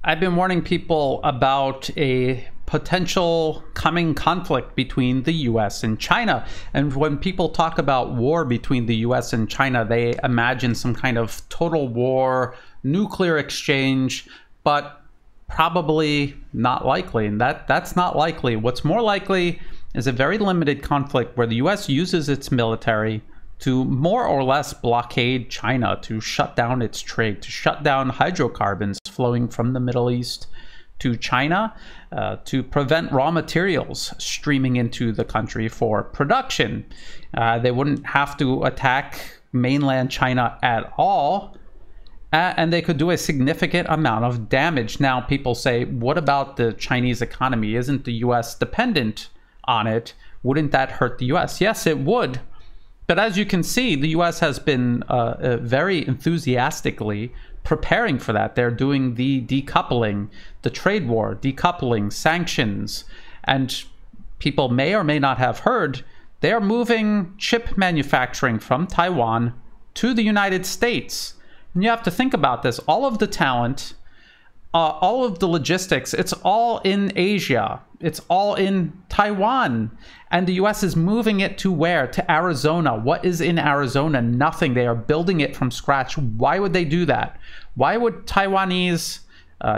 I've been warning people about a potential coming conflict between the US and China. And when people talk about war between the US and China, they imagine some kind of total war, nuclear exchange, but probably not likely. And that's not likely. What's more likely is a very limited conflict where the US uses its military to more or less blockade China, to shut down its trade, to shut down hydrocarbons flowing from the Middle East to China, to prevent raw materials streaming into the country for production. They wouldn't have to attack mainland China at all, and they could do a significant amount of damage. Now, people say, what about the Chinese economy? Isn't the US dependent on it? Wouldn't that hurt the US? Yes, it would. But as you can see, the US has been very enthusiastically preparing for that. They're doing the decoupling, the trade war, decoupling, sanctions. And people may or may not have heard, they're moving chip manufacturing from Taiwan to the United States. And you have to think about this. All of the talent, all of the logistics, it's all in Asia. It's all in Taiwan. And the US is moving it to where? To Arizona. What is in Arizona? Nothing. They are building it from scratch. Why would they do that? Why would Taiwanese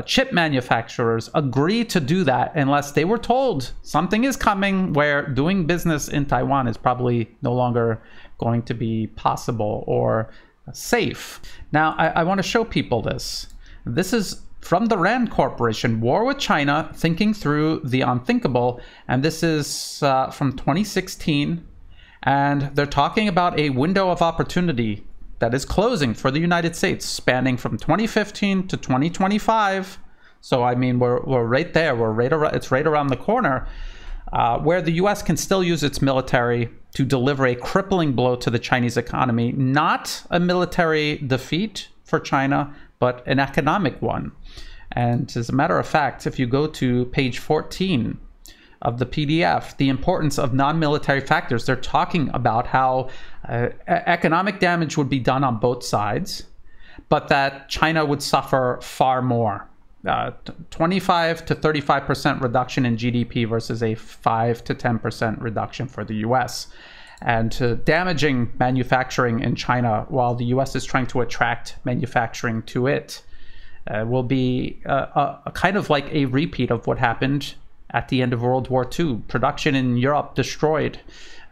chip manufacturers agree to do that unless they were told something is coming where doing business in Taiwan is probably no longer going to be possible or safe? Now, I want to show people this. This is from the RAND Corporation, War with China, Thinking Through the Unthinkable. And this is from 2016. And they're talking about a window of opportunity that is closing for the United States, spanning from 2015 to 2025. So, I mean, we're right there. It's right around the corner, where the US can still use its military to deliver a crippling blow to the Chinese economy. Not a military defeat for China, but an economic one. And as a matter of fact, if you go to page 14 of the PDF, the importance of non-military factors, they're talking about how economic damage would be done on both sides, but that China would suffer far more. 25 to 35% reduction in GDP versus a 5 to 10% reduction for the US. And damaging manufacturing in China while the US is trying to attract manufacturing to it will be a kind of like a repeat of what happened at the end of World War II. Production in Europe destroyed.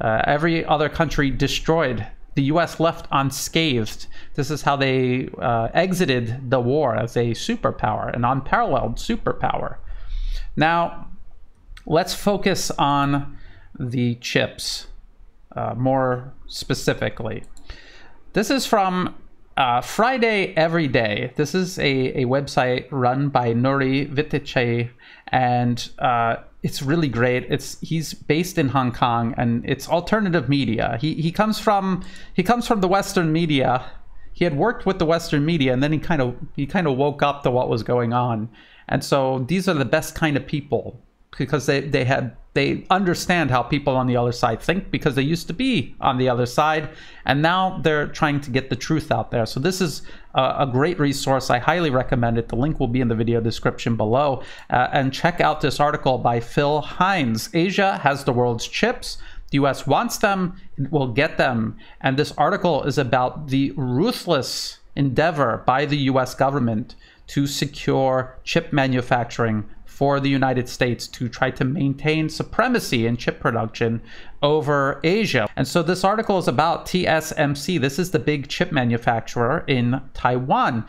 Every other country destroyed. The US left unscathed. This is how they exited the war as a superpower, an unparalleled superpower. Now, let's focus on the chips. More specifically, this is from Friday Every Day. This is a website run by Nuri Vitice, and it's really great. He's based in Hong Kong, and it's alternative media. He comes from the Western media. He had worked with the Western media, and then he kind of woke up to what was going on. And so these are the best kind of people, because they understand how people on the other side think, because they used to be on the other side, and now they're trying to get the truth out there. So this is a great resource. I highly recommend it. The link will be in the video description below. And check out this article by Phil Hines. Asia has the world's chips. The US wants them, it will get them. And this article is about the ruthless endeavor by the US government to secure chip manufacturing for the United States, to try to maintain supremacy in chip production over Asia. And so this article is about TSMC. This is the big chip manufacturer in Taiwan.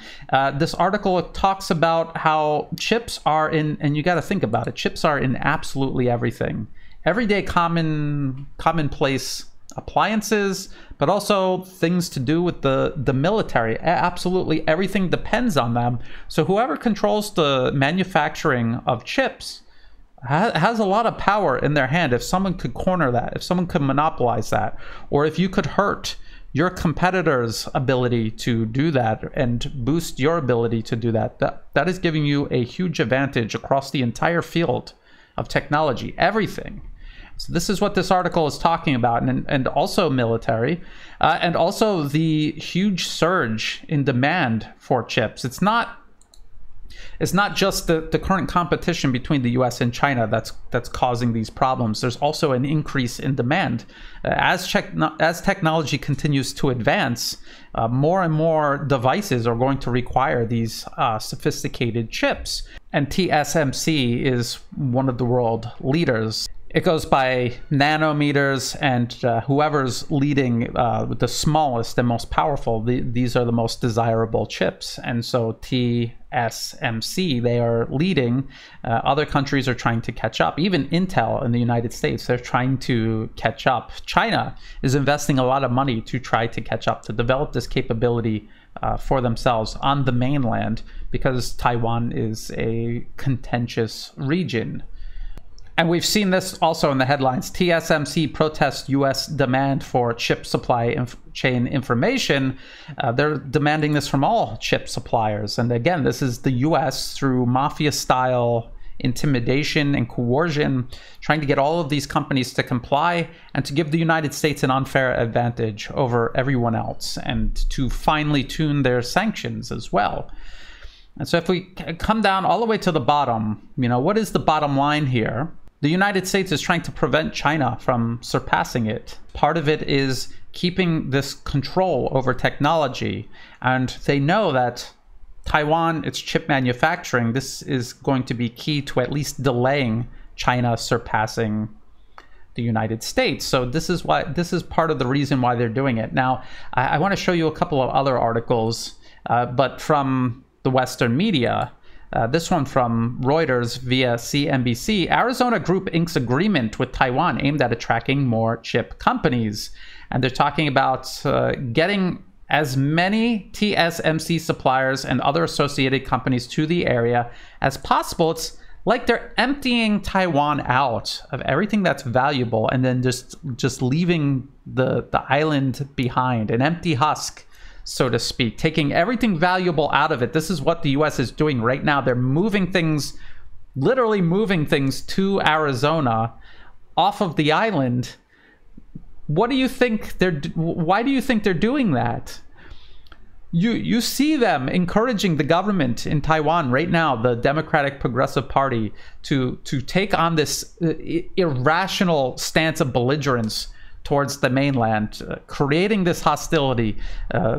This article talks about how chips are in, and you got to think about it, chips are in absolutely everything. Everyday commonplace appliances, but also things to do with the military. Absolutely everything depends on them. So whoever controls the manufacturing of chips has a lot of power in their hand. If someone could corner that, if someone could monopolize that, or if you could hurt your competitor's ability to do that and boost your ability to do that, that is giving you a huge advantage across the entire field of technology, everything. So this is what this article is talking about, and also military, and also the huge surge in demand for chips. It's not it's not just the current competition between the US and China that's causing these problems. There's also an increase in demand. As technology continues to advance, more and more devices are going to require these sophisticated chips. And TSMC is one of the world leaders. It goes by nanometers, and whoever's leading with the smallest and most powerful, these are the most desirable chips. And so TSMC, they are leading. Other countries are trying to catch up. Even Intel in the United States, they're trying to catch up. China is investing a lot of money to try to catch up, to develop this capability for themselves on the mainland, because Taiwan is a contentious region. And we've seen this also in the headlines. TSMC protests U.S. demand for chip supply chain information. They're demanding this from all chip suppliers. And again, this is the U.S. through mafia-style intimidation and coercion, trying to get all of these companies to comply and to give the United States an unfair advantage over everyone else, and to finely tune their sanctions as well. And so if we come down all the way to the bottom, what is the bottom line here? The United States is trying to prevent China from surpassing it. Part of it is keeping this control over technology. And they know that Taiwan, its chip manufacturing, this is going to be key to at least delaying China surpassing the United States. So this is part of the reason why they're doing it. Now, I want to show you a couple of other articles, but from the Western media. This one from Reuters via CNBC. Arizona group inks agreement with Taiwan aimed at attracting more chip companies. And they're talking about getting as many TSMC suppliers and other associated companies to the area as possible. It's like they're emptying Taiwan out of everything that's valuable and then just leaving the island behind, an empty husk, so to speak, taking everything valuable out of it. This is what the US is doing right now. They're moving things, literally moving things to Arizona off of the island. What do you think why do you think they're doing that? You see them encouraging the government in Taiwan right now, the Democratic Progressive Party, to take on this irrational stance of belligerence towards the mainland, creating this hostility,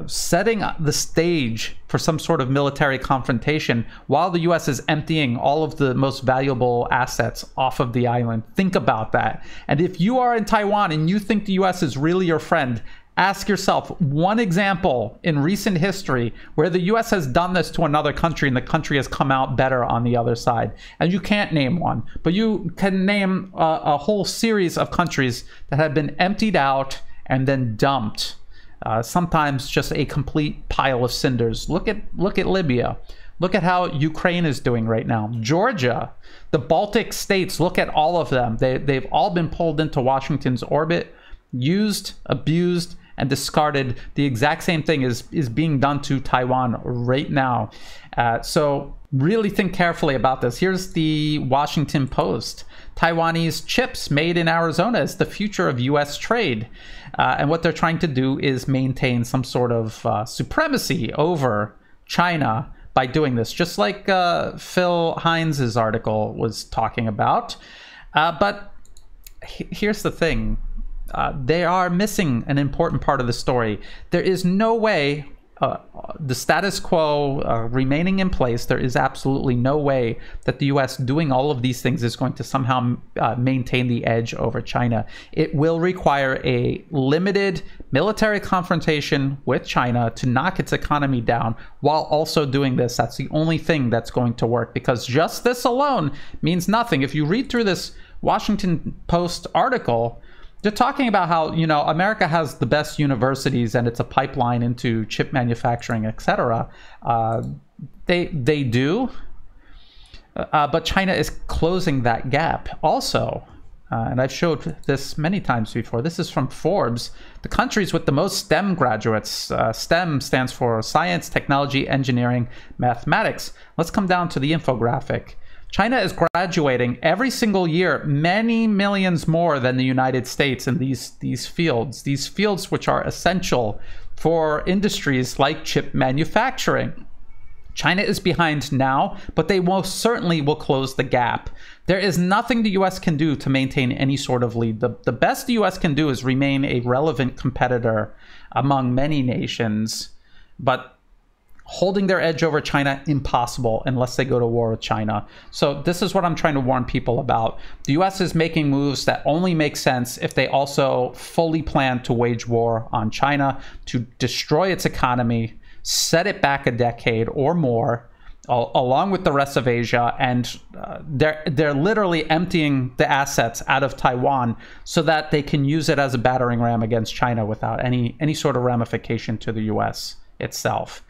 setting the stage for some sort of military confrontation while the US is emptying all of the most valuable assets off of the island. Think about that. And if you are in Taiwan and you think the US is really your friend, ask yourself one example in recent history where the US has done this to another country and the country has come out better on the other side. And you can't name one, but you can name a whole series of countries that have been emptied out and then dumped. Sometimes just a complete pile of cinders. Look at Libya. Look at how Ukraine is doing right now. Georgia, the Baltic states, look at all of them. They've all been pulled into Washington's orbit, used, abused, and discarded. The exact same thing is being done to Taiwan right now. So really think carefully about this. Here's the Washington Post. Taiwanese chips made in Arizona is the future of US trade. And what they're trying to do is maintain some sort of supremacy over China by doing this, just like Phil Hines' article was talking about. But here's the thing. They are missing an important part of the story. There is no way, the status quo remaining in place, there is absolutely no way that the US doing all of these things is going to somehow maintain the edge over China. It will require a limited military confrontation with China to knock its economy down while also doing this. That's the only thing that's going to work, because just this alone means nothing. If you read through this Washington Post article, they're talking about how, America has the best universities and it's a pipeline into chip manufacturing, etc. They do, but China is closing that gap also. And I've showed this many times before. This is from Forbes. The countries with the most STEM graduates. STEM stands for science, technology, engineering, mathematics. Let's come down to the infographic. China is graduating every single year many millions more than the United States in these fields which are essential for industries like chip manufacturing. China is behind now, but they most certainly will close the gap. There is nothing the US can do to maintain any sort of lead. The best the US can do is remain a relevant competitor among many nations, but holding their edge over China, impossible unless they go to war with China. So this is what I'm trying to warn people about. The US is making moves that only make sense if they also fully plan to wage war on China, to destroy its economy, set it back a decade or more, along with the rest of Asia, and they're literally emptying the assets out of Taiwan so that they can use it as a battering ram against China without any sort of ramification to the US itself.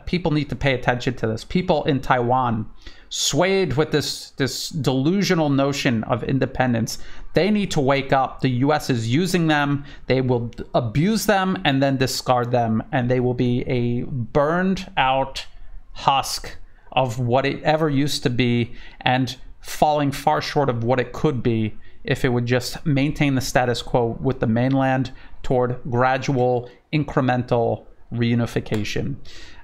People need to pay attention to this. People in Taiwan, swayed with this delusional notion of independence, they need to wake up. The US is using them. They will abuse them and then discard them, and they will be a burned out husk of what it ever used to be, and falling far short of what it could be if it would just maintain the status quo with the mainland toward gradual, incremental reunification.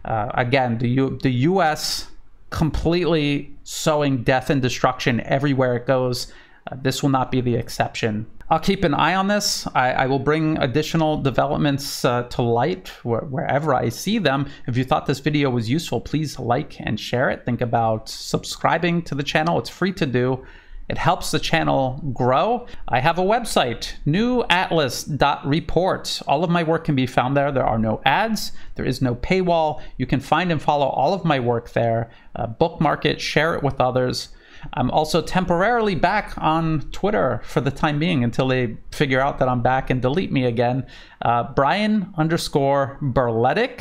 Again, the US completely sowing death and destruction everywhere it goes. This will not be the exception. I'll keep an eye on this. I will bring additional developments to light wherever I see them. If you thought this video was useful, please like and share it. Think about subscribing to the channel. It's free to do. It helps the channel grow. I have a website, newaatlas.report. All of my work can be found there. There are no ads. There is no paywall. You can find and follow all of my work there. Bookmark it, share it with others. I'm also temporarily back on Twitter for the time being until they figure out that I'm back and delete me again. Brian_Berletic.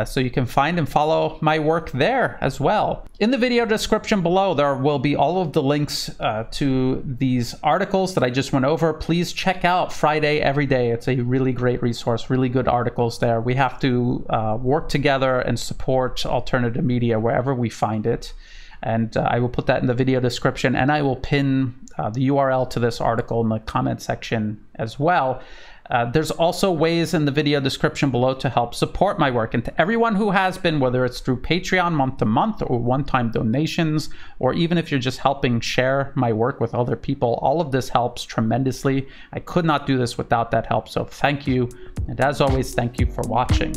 So you can find and follow my work there as well. In the video description below, there will be all of the links to these articles that I just went over. Please check out Friday Every Day. It's a really great resource, really good articles there. We have to work together and support alternative media wherever we find it. And I will put that in the video description, and I will pin the URL to this article in the comment section as well. There's also ways in the video description below to help support my work. And to everyone who has been, whether it's through Patreon month to month or one-time donations, or even if you're just helping share my work with other people, all of this helps tremendously. I could not do this without that help. So thank you. And as always, thank you for watching.